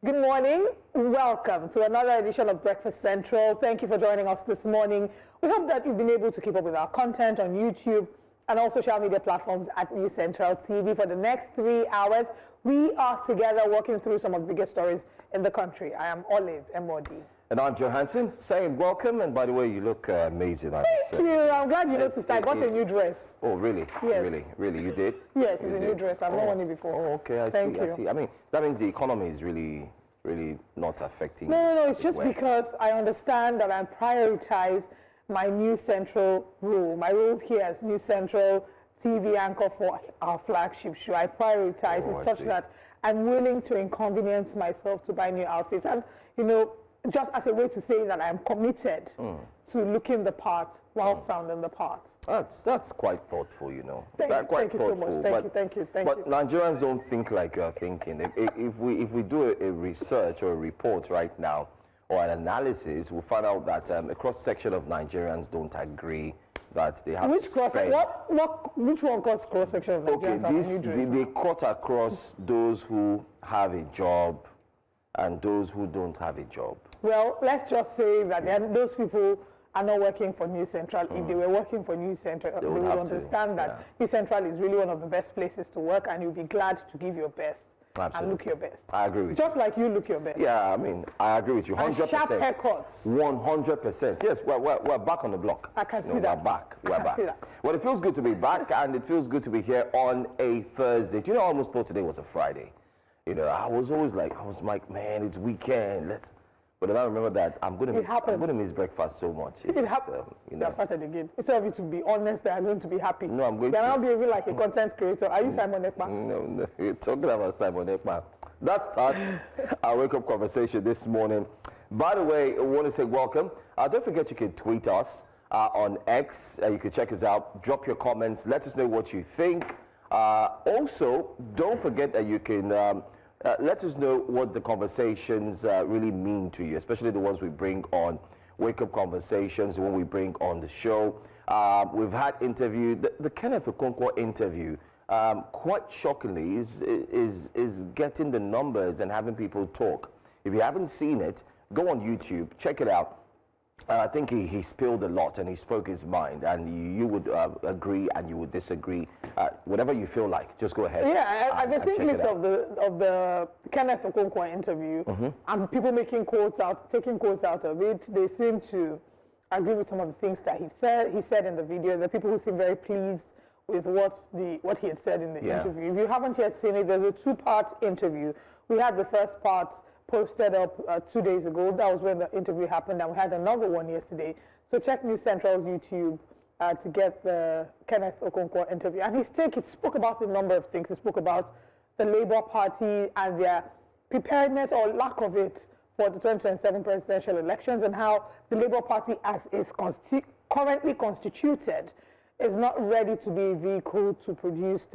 Good morning. Welcome to another edition of Breakfast Central. Thank you for joining us this morning. We hope that you've been able to keep up with our content on YouTube and all social media platforms at News Central TV. For the next 3 hours, we are together working through some of the biggest stories in the country. I am Olive MOD. And I'm Johansson, saying welcome. And by the way, you look amazing. Thank you. I'm glad you noticed. I got a new dress. Oh, really? Yes. Really, you did? Yes, it's a new dress. I've not worn it before. Oh, okay, I see. I mean, that means the economy is really not affecting. No, it's just because I understand that I prioritize my News Central role. My role here as News Central TV anchor for our flagship show. I prioritize it such that I'm willing to inconvenience myself to buy new outfits. And, you know, just as a way to say that I'm committed to looking the part while sounding the part. That's quite thoughtful, you know. Thank you so much. Thank you. But Nigerians don't think like you're thinking. If we do a research or a report right now or an analysis, we'll find out that a cross-section of Nigerians don't agree that they have which one calls cross-section of Nigerians? Okay, they cut across those who have a job and those who don't have a job. Well, let's just say that those people are not working for News Central. If they were working for News Central, they would understand that News Central is really one of the best places to work, and you'll be glad to give your best. Absolutely. And look your best. I agree with you. Just like you look your best. Yeah, I mean, I agree with you. 100%. And sharp haircuts. 100%. Yes, we're back on the block. I can see that. We're back. Well, it feels good to be back, and it feels good to be here on a Thursday. Do you know, I almost thought today was a Friday. You know, I was like, man, it's weekend. But then I remember that I'm going to miss breakfast so much. It happened. You know. Started again. Instead of you to be honest, I'm going to be happy. No, I'm going to. You're now behaving like a content creator. Are you Simon Ekpa? No, you're talking about Simon Ekpa. That starts our wake-up conversation this morning. By the way, I want to say welcome. Don't forget you can tweet us on X. You can check us out. Drop your comments. Let us know what you think. Also, don't forget that you can let us know what the conversations really mean to you, especially the ones we bring on wake-up conversations, when we bring on the show. We've had interview, the Kenneth Okonkwo interview, quite shockingly, is getting the numbers and having people talk. If you haven't seen it, go on YouTube, check it out. I think he spilled a lot and he spoke his mind, and you would agree and you would disagree. Whatever you feel like, just go ahead. Yeah, I've seen clips of the Kenneth Okonkwo interview, and people taking quotes out of it. They seem to agree with some of the things that he said in the video. The people who seem very pleased with what he had said in the interview. If you haven't yet seen it, there's a two-part interview. We had the first part posted up 2 days ago. That was when the interview happened, and we had another one yesterday. So check News Central's YouTube to get the Kenneth Okonkwo interview. And he spoke about a number of things. He spoke about the Labour Party and their preparedness or lack of it for the 2027 presidential elections, and how the Labour Party, as is currently constituted, is not ready to be a vehicle to produce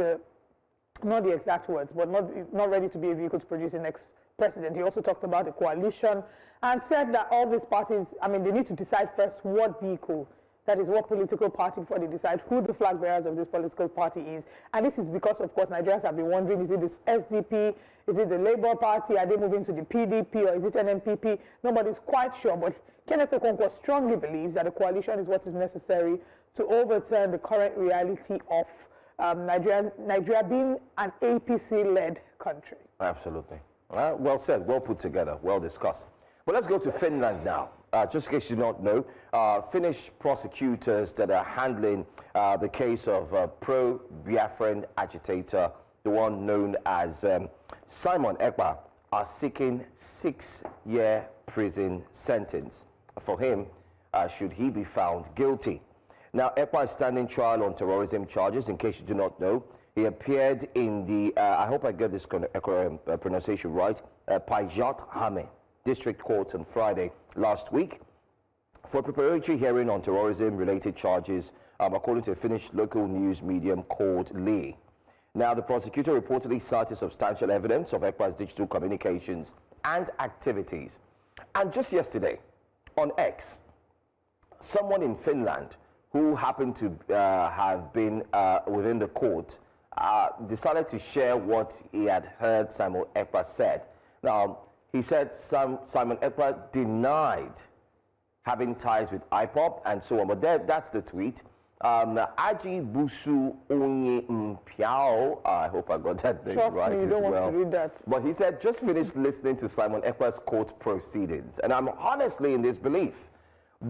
not the exact words, but not ready to be a vehicle to produce the next president. He also talked about a coalition and said that all these parties, they need to decide first what vehicle, that is what political party, before they decide who the flag bearers of this political party is. And this is because, of course, Nigerians have been wondering, is it this SDP, is it the Labour Party, are they moving to the PDP, or is it an NPP? Nobody's quite sure, but Kenneth Okonkwo strongly believes that a coalition is what is necessary to overturn the current reality of Nigeria being an APC-led country. Absolutely. Well said, well put together, well discussed. But let's go to Finland now. Just in case you don't know, Finnish prosecutors that are handling the case of pro-Biafran agitator, the one known as Simon Ekpa, are seeking 6-year prison sentence for him should he be found guilty. Now, Ekpa is standing trial on terrorism charges. In case you do not know, he appeared in the, I hope I get this pronunciation right, Pajat-Hame District Court on Friday last week for a preparatory hearing on terrorism-related charges, according to a Finnish local news medium called Lee. Now, the prosecutor reportedly cited substantial evidence of Ekpa's digital communications and activities. And just yesterday, on X, someone in Finland who happened to have been within the court decided to share what he had heard Simon Ekpa said. Now, He said Simon Ekpa denied having ties with IPOB and so on. But that's the tweet. Aji Busu Onye Mpiao, I hope I got that name right as well. Don't want to read that. But he said, just finished listening to Simon Ekpa's court proceedings, and I'm honestly in this belief.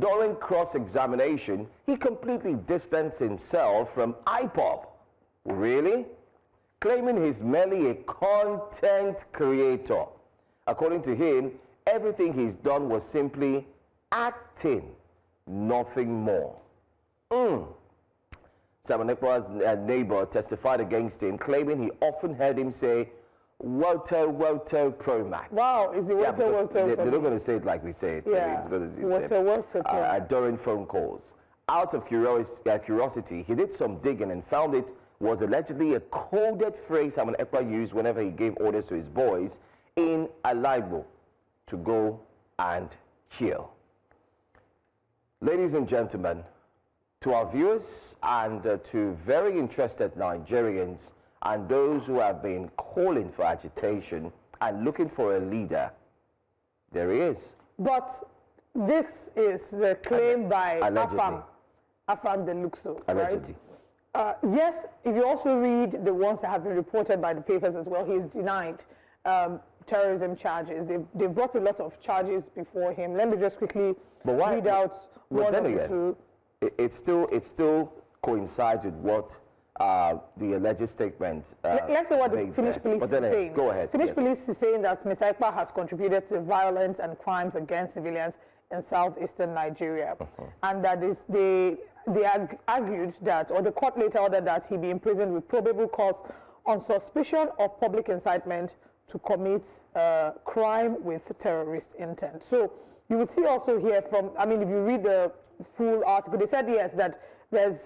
During cross-examination, he completely distanced himself from IPOB. Really? Claiming he's merely a content creator. According to him, everything he's done was simply acting, nothing more. Simon Ekpa's neighbor testified against him, claiming he often heard him say, Woto Promax. Wow, is the Woto? They're not going to say it like we say it. Yeah, Woto during phone calls. Out of curiosity, he did some digging and found it was allegedly a coded phrase Simon Ekpa used whenever he gave orders to his boys in Alaibo to go and kill. Ladies and gentlemen, to our viewers and to very interested Nigerians and those who have been calling for agitation and looking for a leader, there he is. But this is the claim by allegedly. Afam Deluxo, Allegedly. Right? Yes, if you also read the ones that have been reported by the papers as well, he's denied terrorism charges. They've brought a lot of charges before him. Let me just quickly read out one of the two. It still coincides with what the alleged statement. Let's say what the Finnish police is saying. Go ahead. Finnish police is saying that Mr. Ekpa has contributed to violence and crimes against civilians in southeastern Nigeria, and that is they argued that, or the court later ordered that he be imprisoned with probable cause on suspicion of public incitement to commit crime with terrorist intent. So you would see also here from, I mean, if you read the full article, they said yes, that there's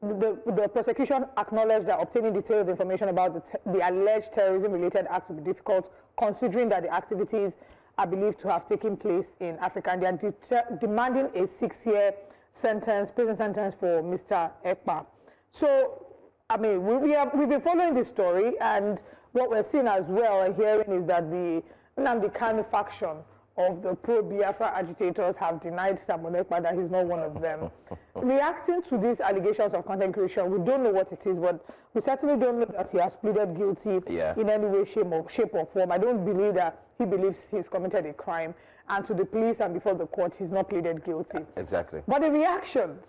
the prosecution acknowledged that obtaining detailed information about the alleged terrorism-related acts would be difficult, considering that the activities are believed to have taken place in Africa, and they are demanding a 6-year prison sentence for Mr. Ekpa. So, I mean, we've been following this story, and what we're seeing as well and hearing is that the Nnamdi Kanu faction of the pro-Biafra agitators have denied Simon Ekpa that he's not one of them. Reacting to these allegations of content creation, we don't know what it is, but we certainly don't know that he has pleaded guilty in any way, shape or form. I don't believe that he believes he's committed a crime, and to the police and before the court, he's not pleaded guilty. Exactly. But the reactions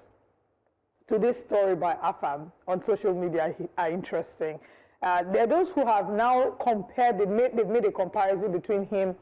to this story by Afam on social media are interesting. There are those who have now compared, they've made a comparison between him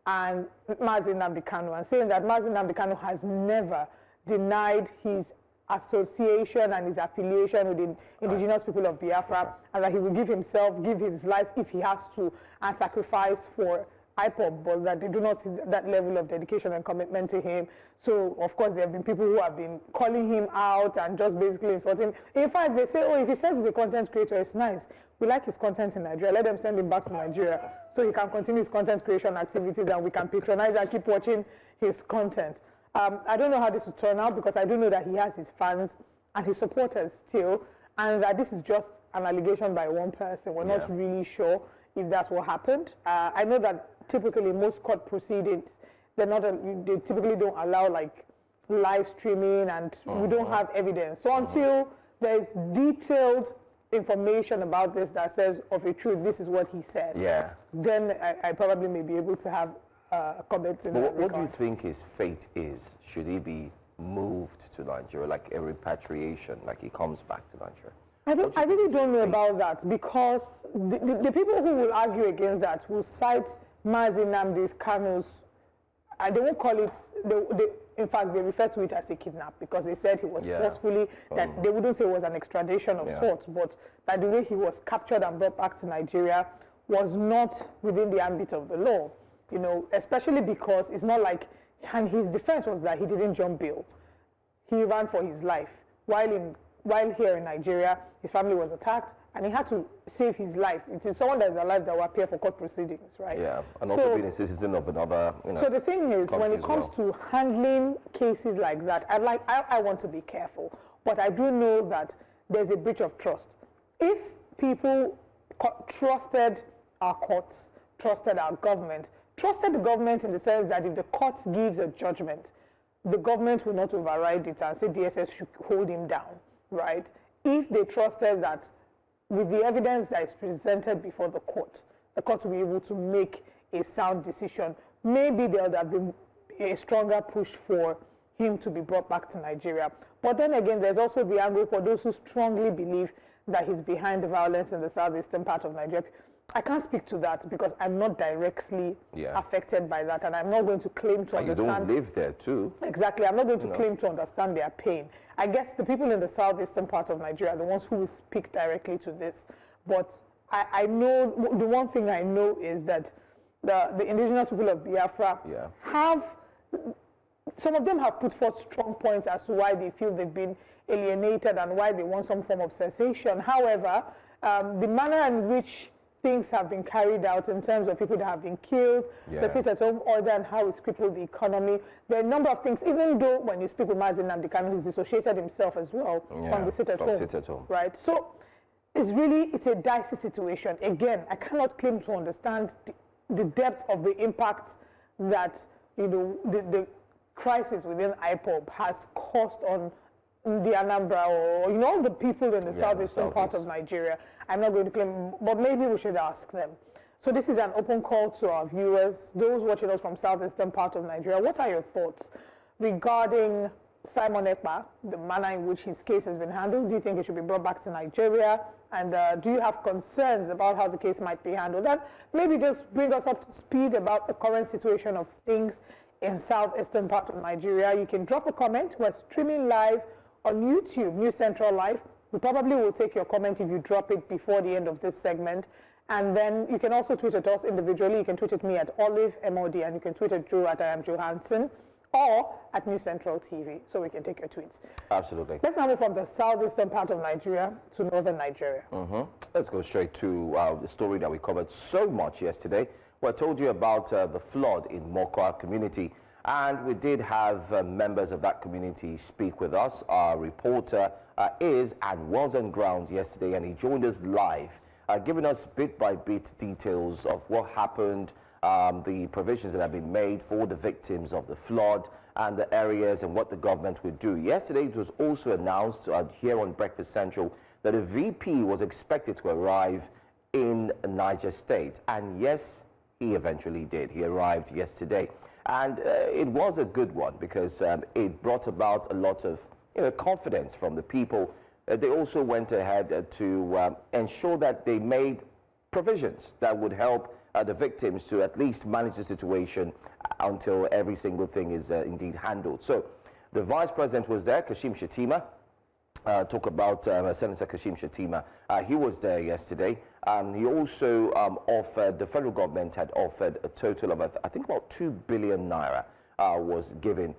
and Mazi Nnamdi Kanu, and saying that Mazi Nnamdi Kanu has never denied his association and his affiliation with the Indigenous People of Biafra, and that he will give his life if he has to, and sacrifice for IPOB, but that they do not see that level of dedication and commitment to him. So, of course, there have been people who have been calling him out and just basically insulting. In fact, they say, oh, if he says he's a content creator, it's nice. We like his content in Nigeria. Let them send him back to Nigeria so he can continue his content creation activities and we can patronize and keep watching his content. I don't know how this will turn out, because I do know that he has his fans and his supporters still, and that this is just an allegation by one person. We're not really sure if that's what happened. I know that typically most court proceedings, they typically don't allow like live streaming, and we don't have evidence. So until there's detailed information about this that says of a truth, this is what he said, then I probably may be able to have comments in that regard. What do you think his fate is? Should he be moved to Nigeria, like a repatriation, like he comes back to Nigeria? I really don't know about that, because the people who will argue against that will cite Mazi Nnamdi Kanu's, and they won't call it, in fact, they refer to it as a kidnap, because they said he was forcefully, that they wouldn't say it was an extradition of sorts, but that the way he was captured and brought back to Nigeria was not within the ambit of the law, you know, especially because it's not like, and his defense was that he didn't jump bail. He ran for his life. While here in Nigeria, his family was attacked, and he had to save his life. It is someone that is alive that will appear for court proceedings, right? Yeah, and also being a citizen of another, So the thing is, when it comes to handling cases like that, I want to be careful. But I do know that there's a breach of trust. If people trusted our courts, trusted our government, trusted the government in the sense that if the court gives a judgment, the government will not override it and say DSS should hold him down, right? If they trusted that with the evidence that is presented before the court will be able to make a sound decision, maybe there would have been a stronger push for him to be brought back to Nigeria. But then again, there's also the angle for those who strongly believe that he's behind the violence in the southeastern part of Nigeria. I can't speak to that because I'm not directly affected by that, and I'm not going to claim to understand. You don't live there too. Exactly. I'm not going to claim to understand their pain. I guess the people in the southeastern part of Nigeria are the ones who will speak directly to this. But I know, the one thing I know is that the indigenous people of Biafra have, some of them have put forth strong points as to why they feel they've been alienated and why they want some form of cessation. However, the manner in which things have been carried out in terms of people that have been killed, the sit-at-home order and how it's crippled the economy. There are a number of things, even though when you speak with Mazi Nnamdi Kanu, he's dissociated himself as well from the sit-at-home. Right? So it's a dicey situation. Again, I cannot claim to understand the depth of the impact that the crisis within IPOB has caused on the Anambra or all the people in the southeastern part of Nigeria. I'm not going to claim, but maybe we should ask them. So this is an open call to our viewers, those watching us from southeastern part of Nigeria. What are your thoughts regarding Simon Ekpa, the manner in which his case has been handled? Do you think he should be brought back to Nigeria? And do you have concerns about how the case might be handled? And maybe just bring us up to speed about the current situation of things in southeastern part of Nigeria. You can drop a comment. We're streaming live on YouTube, News Central Live. We probably will take your comment if you drop it before the end of this segment. And then you can also tweet at us individually. You can tweet at me at OliveMOD, and you can tweet at Drew at IamJohansson, or at News Central TV, so we can take your tweets. Absolutely. Let's now move from the southeastern part of Nigeria to northern Nigeria. Let's go straight to the story that we covered so much yesterday. Well, I told you about the flood in Mokwa community, and we did have members of that community speak with us. Our reporter is and was on ground yesterday, and he joined us live, giving us bit-by-bit details of what happened, the provisions that have been made for the victims of the flood and the areas and what the government would do. Yesterday, it was also announced here on Breakfast Central that a VP was expected to arrive in Niger State. And yes, he eventually did. He arrived yesterday. And it was a good one because it brought about a lot of confidence from the people. They also went ahead to ensure that they made provisions that would help the victims to at least manage the situation until every single thing is indeed handled. So the Vice President was there, Kashim Shettima. Talk about Senator Kashim Shettima. He was there yesterday. He also offered, the federal government had offered a total of, I think, about 2 billion naira was given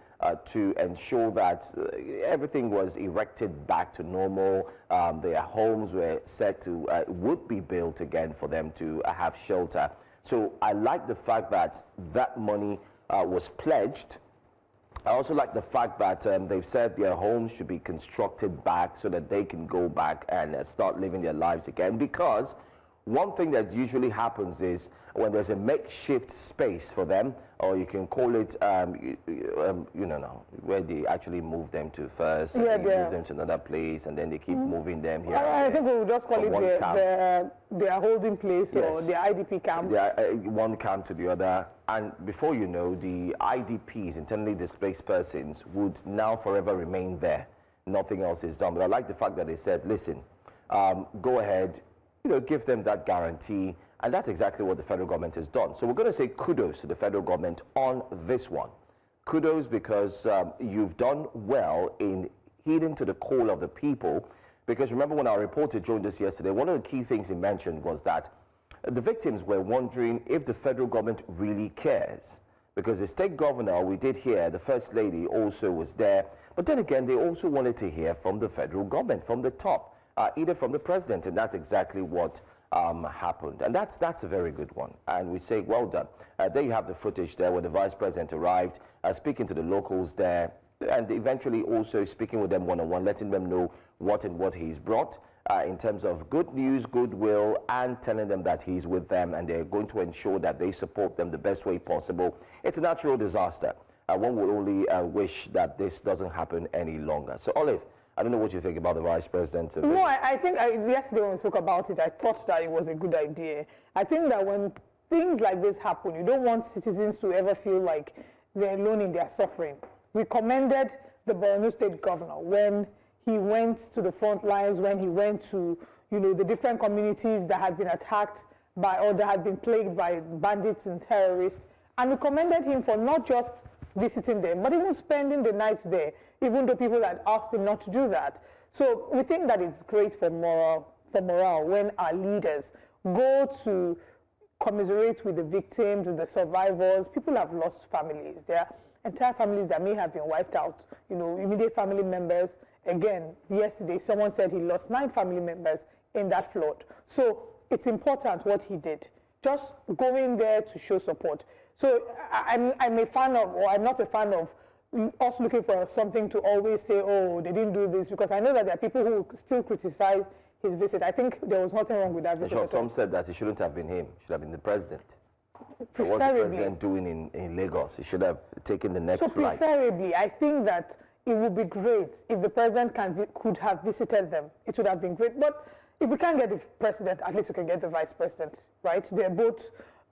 to ensure that everything was erected back to normal. Their homes were set to, would be built again for them to have shelter. So I like the fact that that money was pledged. I also like the fact that they've said their homes should be constructed back so that they can go back and start living their lives again. Because one thing that usually happens is when there's a makeshift space for them, or you can call it, where they actually move them to first, and then move them to another place, and then they keep moving them here. I think we will just call it their holding place, or their IDP camp. One camp to the other. And before you know, the IDPs, internally displaced persons, would now forever remain there. Nothing else is done. But I like the fact that they said, listen, go ahead, give them that guarantee. And that's exactly what the federal government has done. So we're going to say kudos to the federal government on this one. Kudos because you've done well in heeding to the call of the people. Because remember when our reporter joined us yesterday, one of the key things he mentioned was that the victims were wondering if the federal government really cares. Because the state governor, we did hear, the first lady also was there. But then again, they also wanted to hear from the federal government, from the top, either from the president. And that's exactly what happened. And that's a very good one. And we say, well done. There you have the footage there where the vice president arrived, speaking to the locals there, and eventually also speaking with them one-on-one, letting them know what he's brought. in terms of good news, goodwill, and telling them that he's with them and they're going to ensure that they support them the best way possible. It's a natural disaster. One would only wish that this doesn't happen any longer. So, Olive, I don't know what you think about the Vice President. No, I think yesterday when we spoke about it, I thought that it was a good idea. I think that when things like this happen, you don't want citizens to ever feel like they're alone in their suffering. We commended the Borno State governor when he went to the front lines, when he went to, the different communities that had been attacked by or that had been plagued by bandits and terrorists. And we commended him for not just visiting them, but even spending the night there, even though people had asked him not to do that. So we think that it's great for morale when our leaders go to commiserate with the victims and the survivors. People have lost families. There are entire families that may have been wiped out, immediate family members. Again, yesterday, someone said he lost 9 family members in that flood. So it's important what he did, just going there to show support. So I'm a fan of, or I'm not a fan of us looking for something to always say, oh, they didn't do this, because I know that there are people who still criticize his visit. I think there was nothing wrong with that visit. Sure, some said that it shouldn't have been him, it should have been the president. So what's the president doing in Lagos? He should have taken the next flight. Preferably, I think that it would be great if the president could have visited them. It would have been great. But if we can't get the president, at least we can get the vice president, right? They're both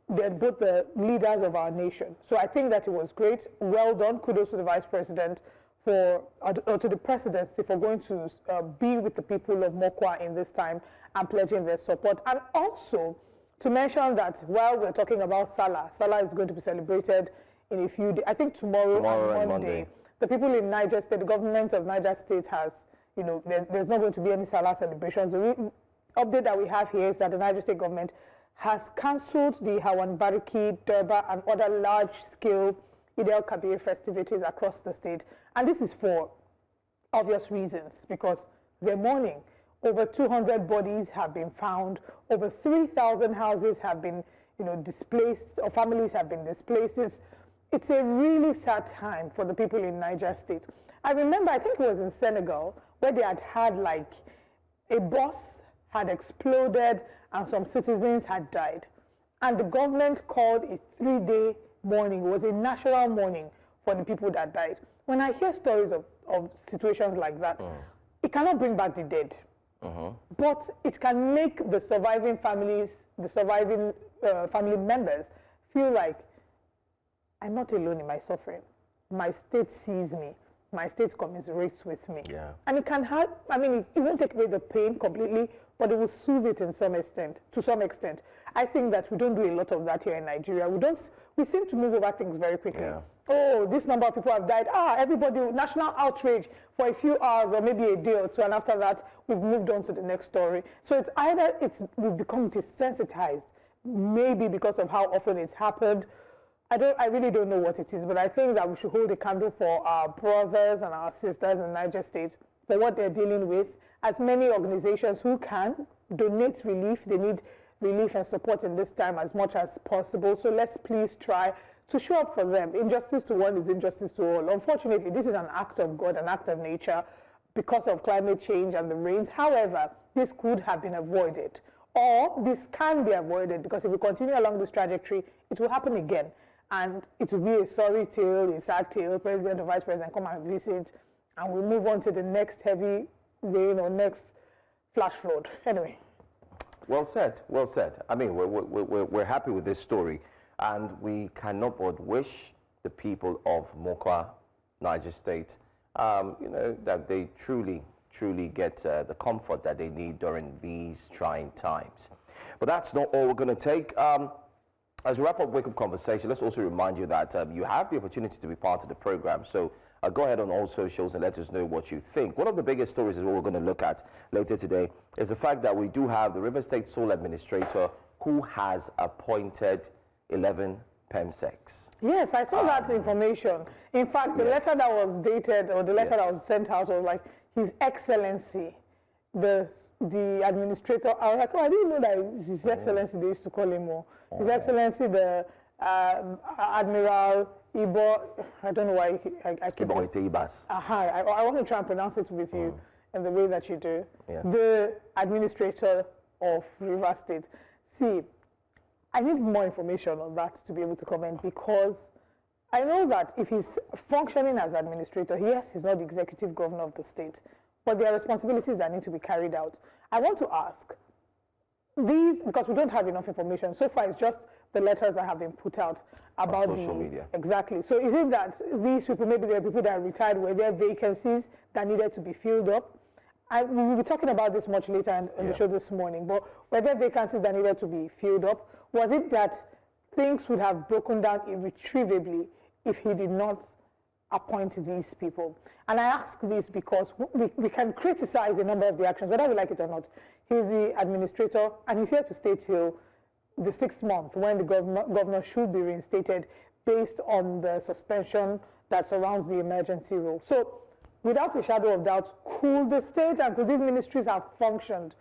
the leaders of our nation. So I think that it was great. Well done. Kudos to the vice president or to the presidency for going to be with the people of Mokwa in this time and pledging their support. And also to mention that while we're talking about Salah is going to be celebrated in a few days. I think tomorrow and Monday. The people in Niger State, the government of Niger State has, there's not going to be any Salah celebrations. The update that we have here is that the Niger State government has cancelled the Hawan Bariki, Durbar, and other large-scale Eid al-Kabir festivities across the state. And this is for obvious reasons, because they're mourning. Over 200 bodies have been found. Over 3,000 houses have been, displaced, or families have been displaced. It's a really sad time for the people in Niger State. I remember, I think it was in Senegal, where they had like a bus had exploded and some citizens had died. And the government called a 3-day mourning. It was a national mourning for the people that died. When I hear stories of situations like that, it cannot bring back the dead. But it can make the surviving families, the surviving family members feel like, I'm not alone in my suffering. My state sees me. My state commiserates with me. Yeah. And it can help, it won't take away the pain completely, but it will soothe it to some extent. I think that we don't do a lot of that here in Nigeria. We seem to move over things very quickly. Yeah. Oh, this number of people have died. Everybody, national outrage for a few hours or maybe a day or two, and after that, we've moved on to the next story. So it's either we've become desensitized, maybe because of how often it's happened. I really don't know what it is, but I think that we should hold a candle for our brothers and our sisters in Niger State for what they're dealing with. As many organizations who can donate relief, they need relief and support in this time as much as possible. So let's please try to show up for them. Injustice to one is injustice to all. Unfortunately, this is an act of God, an act of nature because of climate change and the rains. However, this could have been avoided, or this can be avoided, because if we continue along this trajectory, it will happen again. And it will be a sorry tale, a sad tale. President or Vice President come and visit, and we move on to the next heavy rain or next flash flood. Anyway. Well said, well said. We're happy with this story, and we cannot but wish the people of Mokwa, Niger State, that they truly get the comfort that they need during these trying times. But that's not all we're going to take. As we wrap up Wake Up Conversation, let's also remind you that you have the opportunity to be part of the program. So go ahead on all socials and let us know what you think. One of the biggest stories is what we're going to look at later today is the fact that we do have the River State Sole Administrator who has appointed 11 PEMSECs. Yes, I saw that information. In fact, the letter that was dated, or the letter that was sent out, was like, His Excellency, the administrator. I was like, I didn't know that His Excellency, they used to call him more. His Excellency, the Admiral Ibo, I don't know why I keep... Ibas. I want to try and pronounce it with you. in the way that you do, Yeah. the administrator of Rivers State. See, I need more information on that to be able to comment, because I know that if he's functioning as administrator, yes, he's not the executive governor of the state, but there are responsibilities that need to be carried out. I want to ask, these, because we don't have enough information, so far it's just the letters that have been put out about social media. Exactly. So is it that these people, maybe there are people that are retired, were there vacancies that needed to be filled up? We will be talking about this much later in the show this morning, but were there vacancies that needed to be filled up? Was it that things would have broken down irretrievably if he did not appoint these people? And I ask this because we can criticize a number of the actions, whether we like it or not. He's the administrator, and he's here to stay till the 6th month when the governor should be reinstated based on the suspension that surrounds the emergency rule. So, without a shadow of doubt, could the state and could these ministries have functioned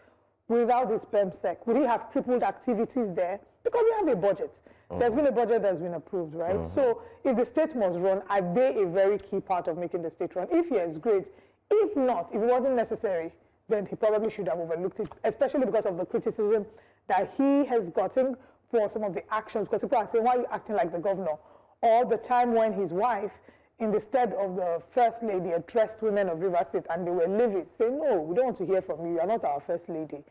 without this PEMSEC? Would he have tripled activities there? Because we have a budget. There's been a budget that's been approved, right? So if the state must run, are they a very key part of making the state run? If yes, great. If not, if it wasn't necessary, then he probably should have overlooked it, especially because of the criticism that he has gotten for some of the actions. Because people are saying, why are you acting like the governor? Or the time when his wife, in the stead of the First Lady, addressed women of Rivers State, and they were livid, saying, no, we don't want to hear from you. You are not our First Lady.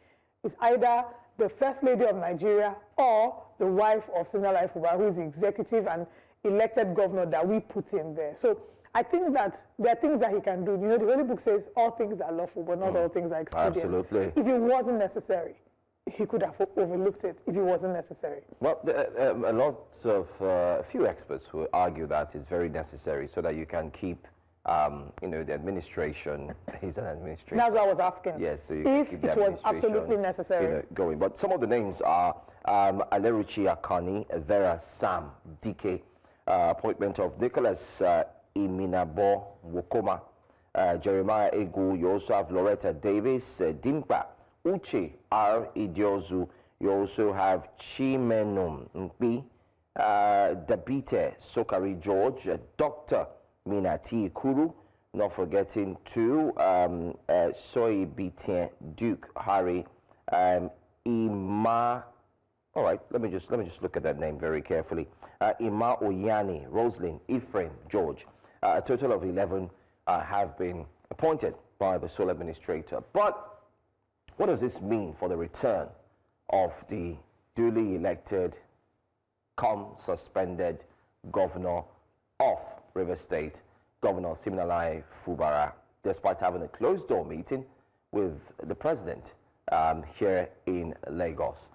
It's either the First Lady of Nigeria or the wife of Simon Ekpa, who is the executive and elected governor that we put in there. So I think that there are things that he can do. You know, the Holy Book says all things are lawful, but not all things are expedient. Absolutely. If it wasn't necessary, he could have overlooked it if it wasn't necessary. Well, a few experts will argue that it's very necessary so that you can keep, you know, the administration. He's an administrator. That's what I was asking. Yes, so you if keep the it was absolutely necessary, you know, going. But some of the names are Aleruchi Akani, Vera Sam Dike, appointment of Nicholas Iminabo Wokoma, Jeremiah Egu. You also have Loretta Davis, Dimpa Uche R. Idiozu. You also have Chimenum Mpi, Dabite Sokari George, Dr. Minati Kuru, not forgetting to Soy Bitien Duke Harry, Ima. All right, let me just look at that name very carefully. Ima Oyani, Roslyn, Ephraim, George. A total of 11 have been appointed by the sole administrator. But what does this mean for the return of the duly elected, suspended governor of Rivers State, Governor Siminalayi Fubara, despite having a closed-door meeting with the president here in Lagos?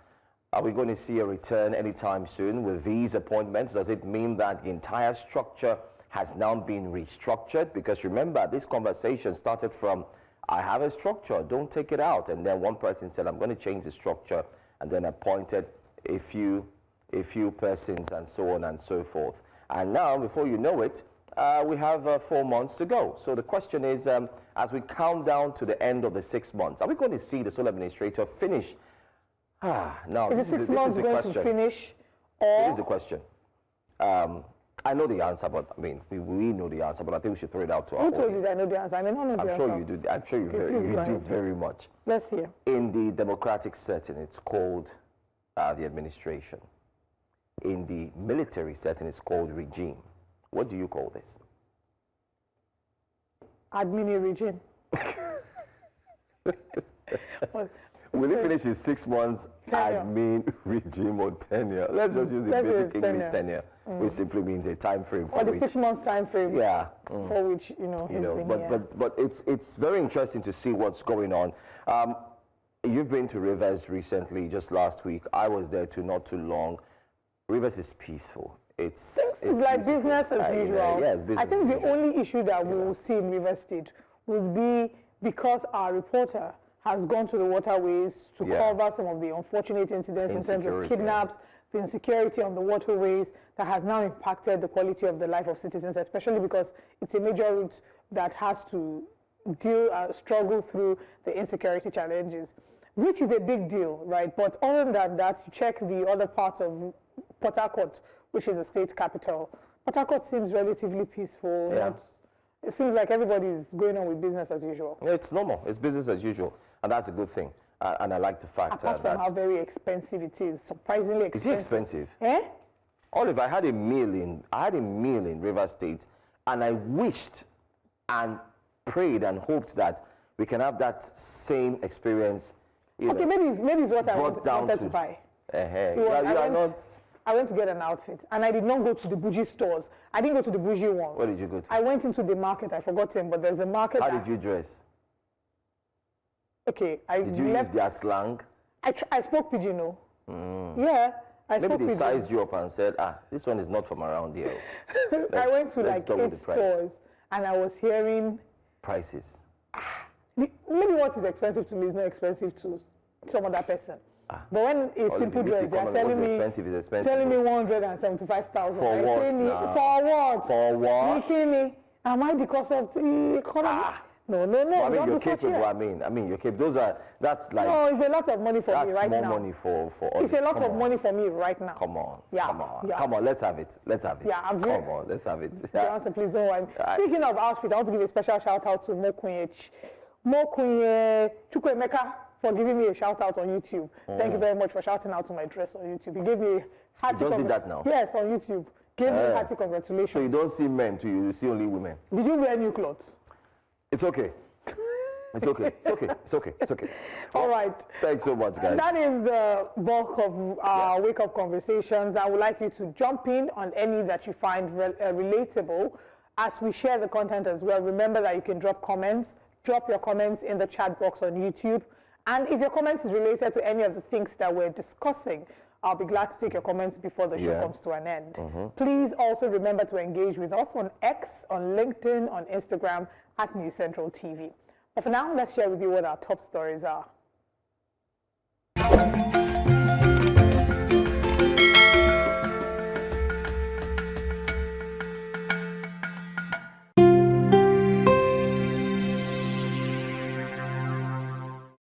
Are we going to see a return anytime soon with these appointments? Does it mean that the entire structure has now been restructured? Because remember, this conversation started from, I have a structure, don't take it out. And then one person said, I'm going to change the structure, and then appointed a few persons and so on and so forth. And now, before you know it, we have 4 months to go. So the question is, as we count down to the end of the 6 months, are we going to see the sole administrator finish? No, is the 6 months going to finish? Or? It is a question. I know the answer, but I mean, we know the answer, but I think we should throw it out to our audience. Who told you that I know the answer? I mean, I know the answer. I'm sure you do. I'm sure you do very much. Let's hear. In the democratic setting, it's called the administration. In the military setting, it's called regime. What do you call this? Admini regime. Well, will he finish his 6 months admin regime or tenure? Let's just use the basic English tenure, which simply means a time frame for or the which, 6 month time frame. Yeah. For which he's been here. But it's very interesting to see what's going on. You've been to Rivers recently, just last week. I was there not too long. Rivers is peaceful. It's like business as usual. Yeah, it's business I think the only issue that we will see in Rivers State would be because our reporter has gone to the waterways to cover some of the unfortunate incidents in terms of kidnaps, the insecurity on the waterways that has now impacted the quality of the life of citizens, especially because it's a major route that has to struggle through the insecurity challenges, which is a big deal, right? But other than that, you check the other parts of Port Harcourt, which is the state capital. Port Harcourt seems relatively peaceful. Yeah. It seems like everybody's going on with business as usual. Yeah, it's normal. It's business as usual, and that's a good thing. And I like the fact Apart from how very expensive it is, surprisingly expensive. Is it expensive? Eh? Olive, I had a meal in River State, and I wished and prayed and hoped that we can have that same experience. Okay, maybe it's what I wanted to buy. I went to get an outfit, and I did not go to the bougie stores. I didn't go to the bougie ones. Where did you go to? I went into the market. I forgot him, but there's a market. How did you dress? Okay, did you use their slang? I spoke pidgin, no? Yeah, I spoke pidgin. Maybe they sized you up and said, this one is not from around here. I went to like 8 stores, and I was hearing prices. Maybe what is expensive to me is not expensive to some other person. But when a simple dress, they are telling me, telling me 175,000. For what? For what? For what? Am I because of the economy? No. I mean, you're capable. I mean, you're capable. That's like. No, it's a lot of money for me right now. That's more money for. It's a lot of money for me right now. Come on. Yeah. Come on. Let's have it. Yeah, come on. Let's have it. Yeah. Please don't worry. Speaking of outfit, I want to give a special shout out to Mokwa Chukwemeka for giving me a shout out on YouTube. Thank you very much for shouting out to my dress on YouTube. He gave me hearty. You just did that now? Yes, on YouTube. Gave me hearty congratulations. So you don't see men too, you see only women. Did you wear new clothes? It's okay. It's okay. All right. Thanks so much, guys. That is the bulk of our wake-up conversations. I would like you to jump in on any that you find relatable as we share the content as well. Remember that you can drop comments. Drop your comments in the chat box on YouTube. And if your comments is related to any of the things that we're discussing, I'll be glad to take your comments before the show comes to an end. Please also remember to engage with us on X, on LinkedIn, on Instagram, at News Central TV. But for now, let's share with you what our top stories are.